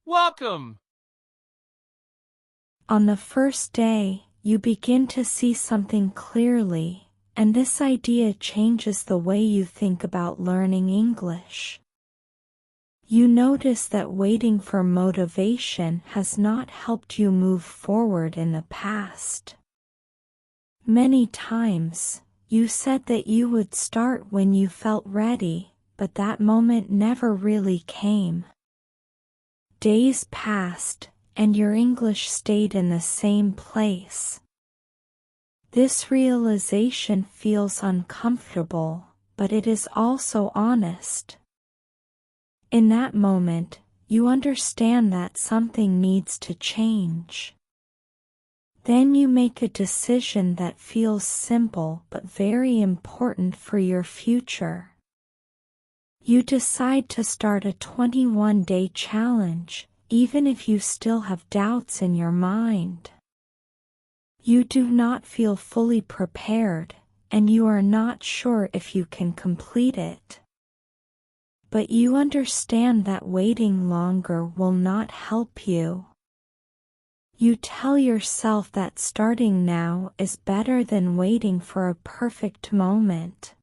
Welcome! On the first day, you begin to see something clearly, and this idea changes the way you think about learning English. You notice that waiting for motivation has not helped you move forward in the past. Many times, you said that you would start when you felt ready, but that moment never really came. Days passed, and your English stayed in the same place. This realization feels uncomfortable, but it is also honest. In that moment, you understand that something needs to change. Then you make a decision that feels simple but very important for your future. You decide to start a 21-day challenge, even if you still have doubts in your mind. You do not feel fully prepared, and you are not sure if you can complete it. But you understand that waiting longer will not help you. You tell yourself that starting now is better than waiting for a perfect moment.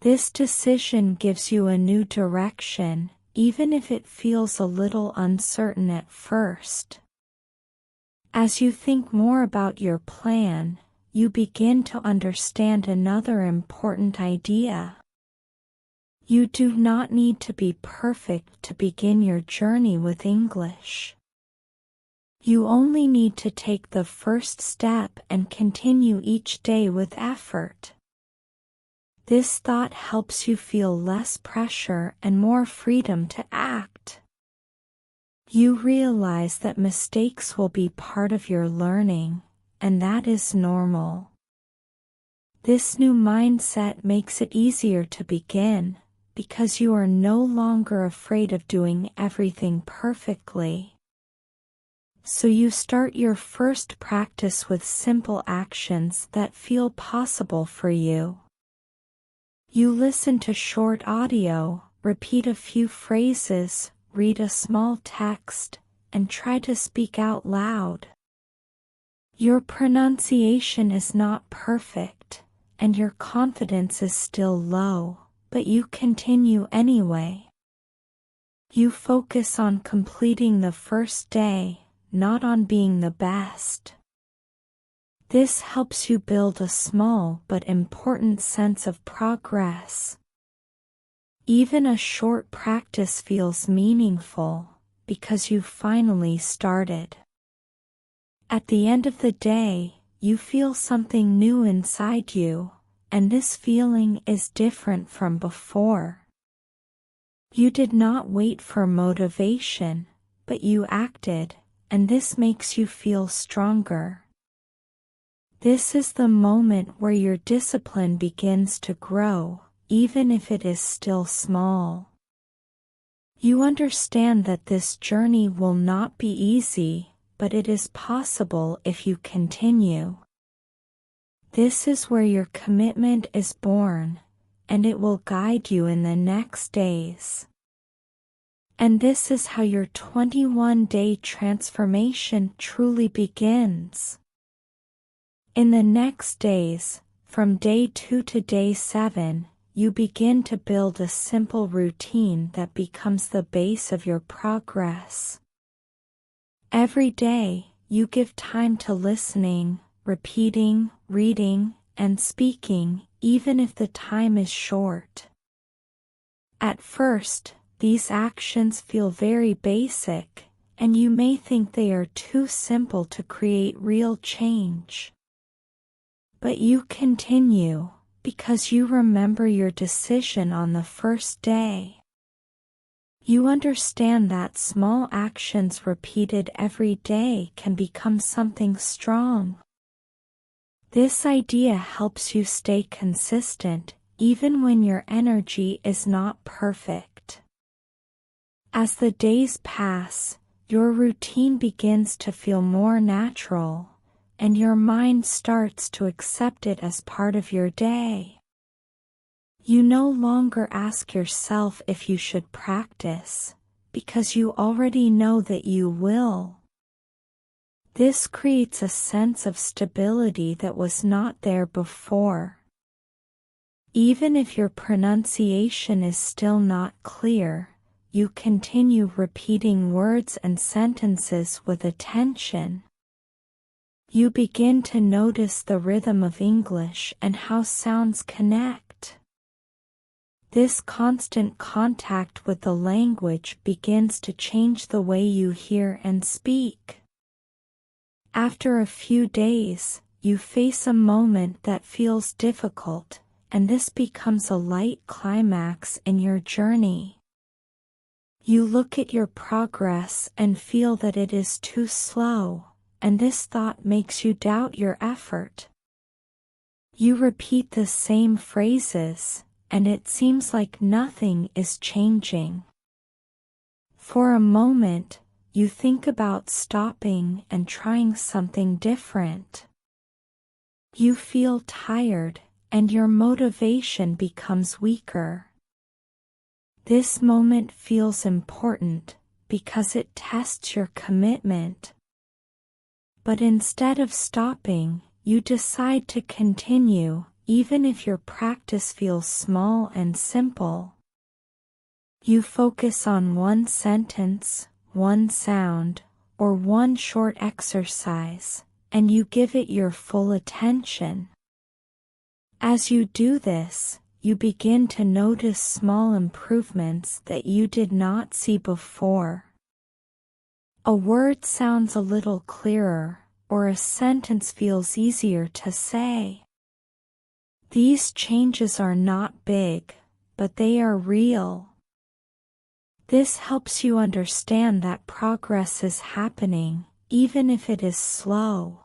This decision gives you a new direction, even if it feels a little uncertain at first. As you think more about your plan, you begin to understand another important idea. You do not need to be perfect to begin your journey with English. You only need to take the first step and continue each day with effort. This thought helps you feel less pressure and more freedom to act. You realize that mistakes will be part of your learning, and that is normal. This new mindset makes it easier to begin, because you are no longer afraid of doing everything perfectly. So you start your first practice with simple actions that feel possible for you. You listen to short audio, repeat a few phrases, read a small text, and try to speak out loud. Your pronunciation is not perfect, and your confidence is still low, but you continue anyway. You focus on completing the first day, not on being the best. This helps you build a small but important sense of progress. Even a short practice feels meaningful, because you finally started. At the end of the day, you feel something new inside you, and this feeling is different from before. You did not wait for motivation, but you acted, and this makes you feel stronger. This is the moment where your discipline begins to grow, even if it is still small. You understand that this journey will not be easy, but it is possible if you continue. This is where your commitment is born, and it will guide you in the next days. And this is how your 21-day transformation truly begins. In the next days, from day 2 to day 7, you begin to build a simple routine that becomes the base of your progress. Every day, you give time to listening, repeating, reading, and speaking, even if the time is short. At first, these actions feel very basic, and you may think they are too simple to create real change. But you continue, because you remember your decision on the first day. You understand that small actions repeated every day can become something strong. This idea helps you stay consistent, even when your energy is not perfect. As the days pass, your routine begins to feel more natural, and your mind starts to accept it as part of your day. You no longer ask yourself if you should practice, because you already know that you will. This creates a sense of stability that was not there before. Even if your pronunciation is still not clear, you continue repeating words and sentences with attention. You begin to notice the rhythm of English and how sounds connect. This constant contact with the language begins to change the way you hear and speak. After a few days, you face a moment that feels difficult, and this becomes a light climax in your journey. You look at your progress and feel that it is too slow, and this thought makes you doubt your effort. You repeat the same phrases, and it seems like nothing is changing. For a moment, you think about stopping and trying something different. You feel tired, and your motivation becomes weaker. This moment feels important because it tests your commitment. But instead of stopping, you decide to continue, even if your practice feels small and simple. You focus on one sentence, one sound, or one short exercise, and you give it your full attention. As you do this, you begin to notice small improvements that you did not see before. A word sounds a little clearer, or a sentence feels easier to say. These changes are not big, but they are real. This helps you understand that progress is happening, even if it is slow.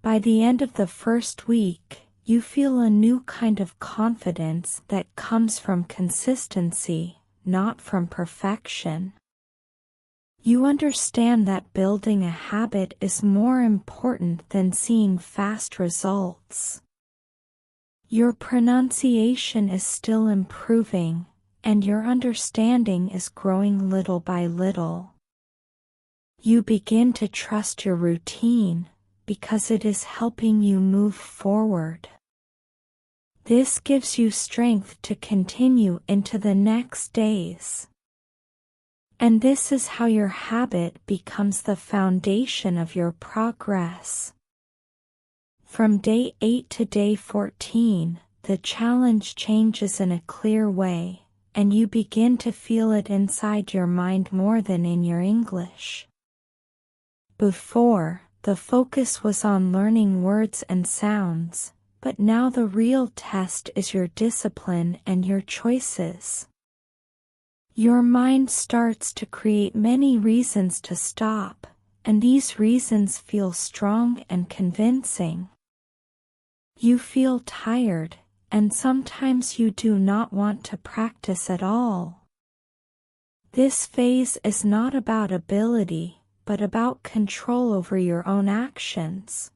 By the end of the first week, you feel a new kind of confidence that comes from consistency, not from perfection. You understand that building a habit is more important than seeing fast results. Your pronunciation is still improving, and your understanding is growing little by little. You begin to trust your routine, because it is helping you move forward. This gives you strength to continue into the next days. And this is how your habit becomes the foundation of your progress. From day 8 to day 14, the challenge changes in a clear way, and you begin to feel it inside your mind more than in your English. Before, the focus was on learning words and sounds, but now the real test is your discipline and your choices. Your mind starts to create many reasons to stop, and these reasons feel strong and convincing. You feel tired, and sometimes you do not want to practice at all. This phase is not about ability, but about control over your own actions.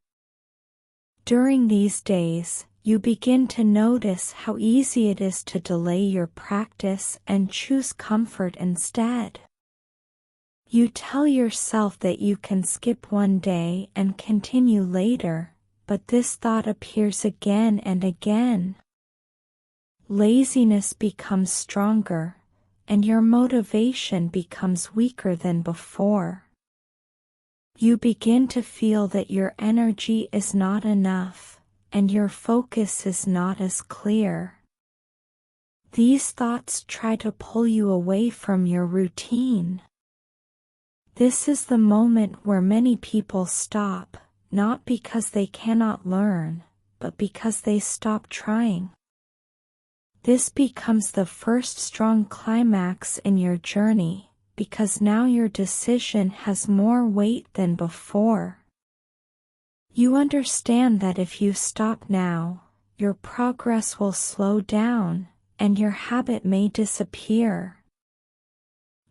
During these days, you begin to notice how easy it is to delay your practice and choose comfort instead. You tell yourself that you can skip one day and continue later, but this thought appears again and again. Laziness becomes stronger, and your motivation becomes weaker than before. You begin to feel that your energy is not enough, and your focus is not as clear. These thoughts try to pull you away from your routine. This is the moment where many people stop, not because they cannot learn, but because they stop trying. This becomes the first strong climax in your journey, because now your decision has more weight than before. You understand that if you stop now, your progress will slow down, and your habit may disappear.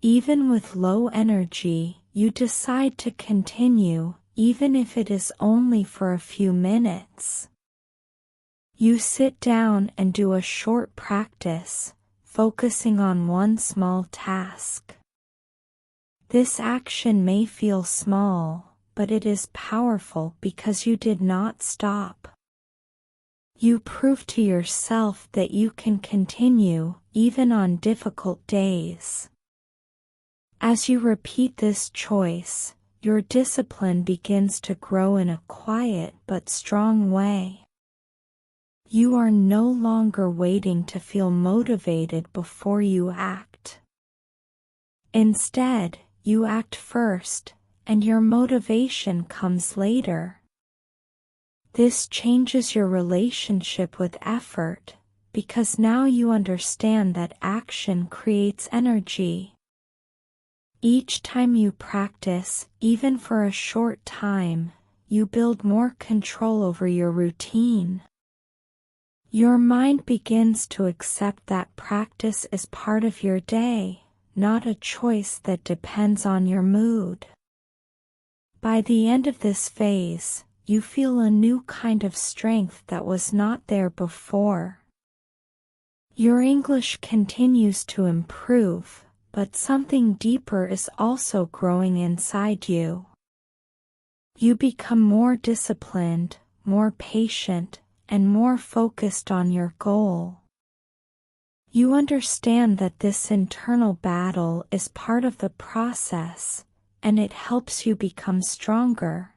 Even with low energy, you decide to continue, even if it is only for a few minutes. You sit down and do a short practice, focusing on one small task. This action may feel small, but it is powerful because you did not stop. You prove to yourself that you can continue, even on difficult days. As you repeat this choice, your discipline begins to grow in a quiet but strong way. You are no longer waiting to feel motivated before you act. Instead, you act first, and your motivation comes later. This changes your relationship with effort, because now you understand that action creates energy. Each time you practice, even for a short time, you build more control over your routine. Your mind begins to accept that practice is part of your day, not a choice that depends on your mood. By the end of this phase, you feel a new kind of strength that was not there before. Your English continues to improve, but something deeper is also growing inside you. You become more disciplined, more patient, and more focused on your goal. You understand that this internal battle is part of the process, and it helps you become stronger.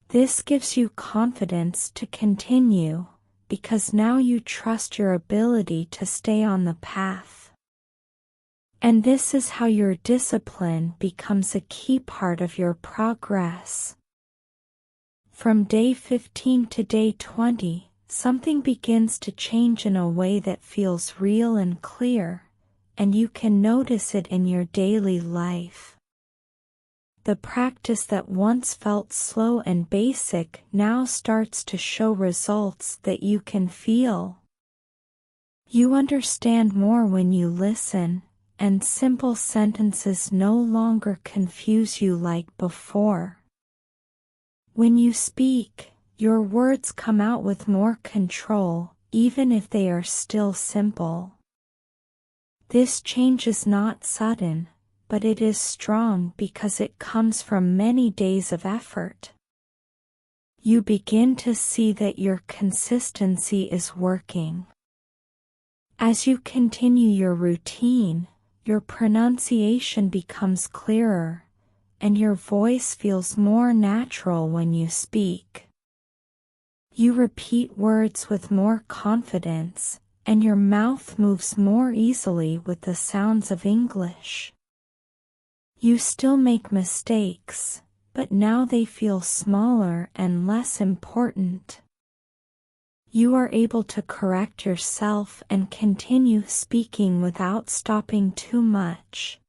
This gives you confidence to continue, because now you trust your ability to stay on the path. And this is how your discipline becomes a key part of your progress. From day 15 to day 20, something begins to change in a way that feels real and clear, and you can notice it in your daily life. The practice that once felt slow and basic now starts to show results that you can feel. You understand more when you listen, and simple sentences no longer confuse you like before. When you speak, your words come out with more control, even if they are still simple. This change is not sudden, but it is strong because it comes from many days of effort. You begin to see that your consistency is working. As you continue your routine, your pronunciation becomes clearer, and your voice feels more natural when you speak. You repeat words with more confidence, and your mouth moves more easily with the sounds of English. You still make mistakes, but now they feel smaller and less important. You are able to correct yourself and continue speaking without stopping too much.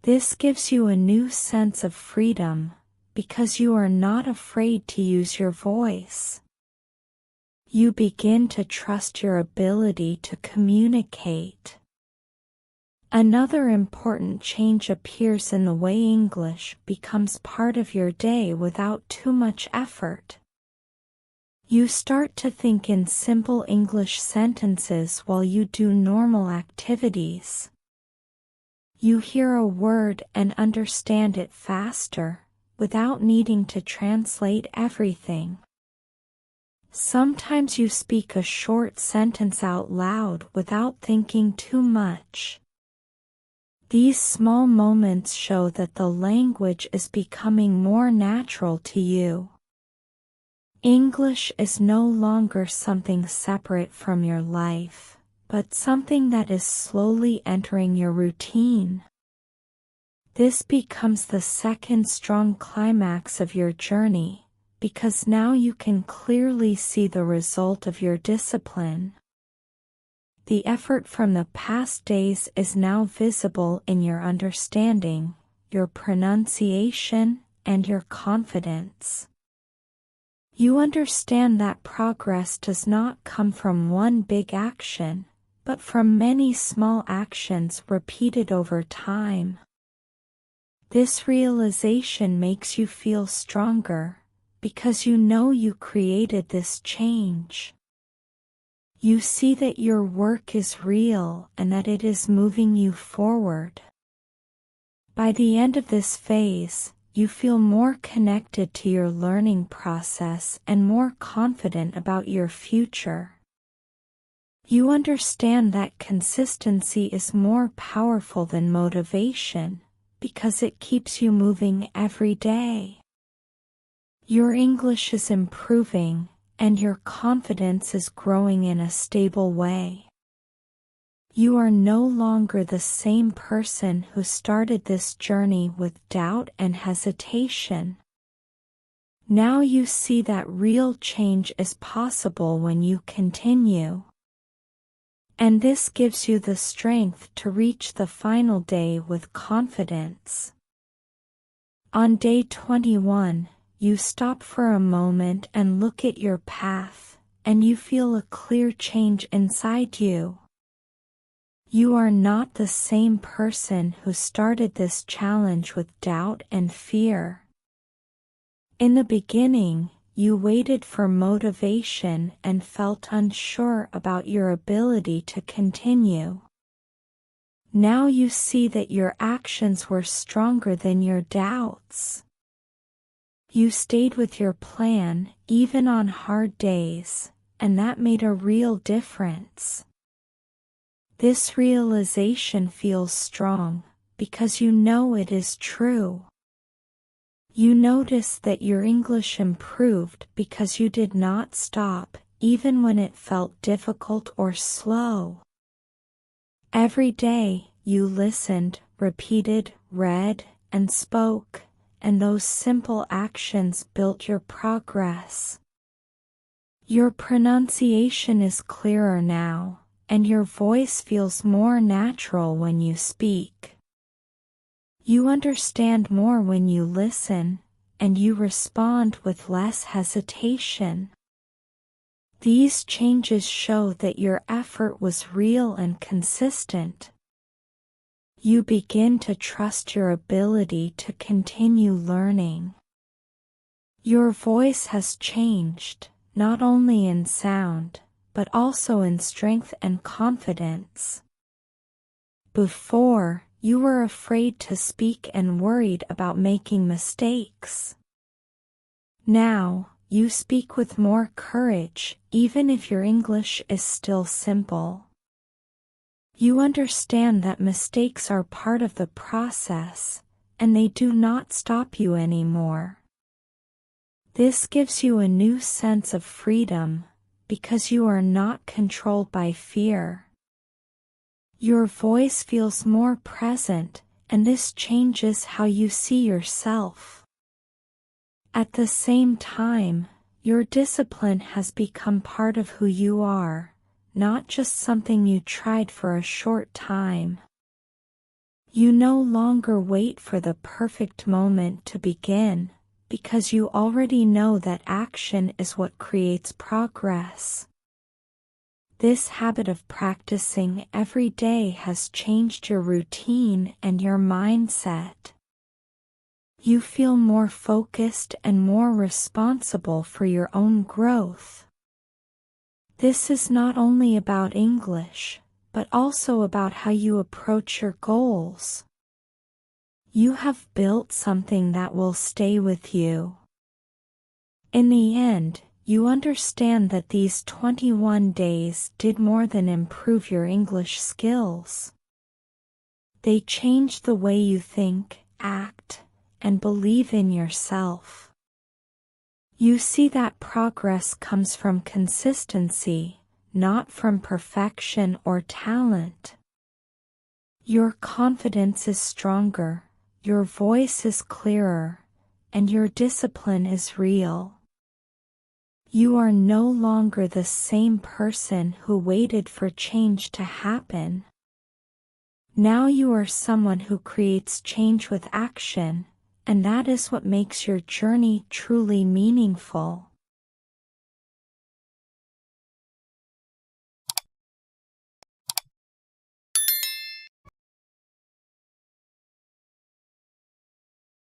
This gives you a new sense of freedom, because you are not afraid to use your voice. You begin to trust your ability to communicate. Another important change appears in the way English becomes part of your day without too much effort. You start to think in simple English sentences while you do normal activities. You hear a word and understand it faster, without needing to translate everything. Sometimes you speak a short sentence out loud without thinking too much. These small moments show that the language is becoming more natural to you. English is no longer something separate from your life, but something that is slowly entering your routine. This becomes the second strong climax of your journey, because now you can clearly see the result of your discipline. The effort from the past days is now visible in your understanding, your pronunciation, and your confidence. You understand that progress does not come from one big action, but from many small actions repeated over time. This realization makes you feel stronger, because you know you created this change. You see that your work is real and that it is moving you forward. By the end of this phase, you feel more connected to your learning process and more confident about your future. You understand that consistency is more powerful than motivation, because it keeps you moving every day. Your English is improving, and your confidence is growing in a stable way. You are no longer the same person who started this journey with doubt and hesitation. Now you see that real change is possible when you continue. And this gives you the strength to reach the final day with confidence. On day 21, you stop for a moment and look at your path, and you feel a clear change inside you. You are not the same person who started this challenge with doubt and fear. In the beginning, you waited for motivation and felt unsure about your ability to continue. Now you see that your actions were stronger than your doubts. You stayed with your plan, even on hard days, and that made a real difference. This realization feels strong, because you know it is true. You notice that your English improved because you did not stop, even when it felt difficult or slow. Every day, you listened, repeated, read, and spoke, and those simple actions built your progress. Your pronunciation is clearer now, and your voice feels more natural when you speak. You understand more when you listen, and you respond with less hesitation. These changes show that your effort was real and consistent. You begin to trust your ability to continue learning. Your voice has changed, not only in sound, but also in strength and confidence. Before, you were afraid to speak and worried about making mistakes. Now, you speak with more courage, even if your English is still simple. You understand that mistakes are part of the process, and they do not stop you anymore. This gives you a new sense of freedom, because you are not controlled by fear. Your voice feels more present, and this changes how you see yourself. At the same time, your discipline has become part of who you are, not just something you tried for a short time. You no longer wait for the perfect moment to begin, because you already know that action is what creates progress. This habit of practicing every day has changed your routine and your mindset. You feel more focused and more responsible for your own growth. This is not only about English, but also about how you approach your goals. You have built something that will stay with you. In the end, you understand that these 21 days did more than improve your English skills. They changed the way you think, act, and believe in yourself. You see that progress comes from consistency, not from perfection or talent. Your confidence is stronger, your voice is clearer, and your discipline is real. You are no longer the same person who waited for change to happen. Now you are someone who creates change with action, and that is what makes your journey truly meaningful.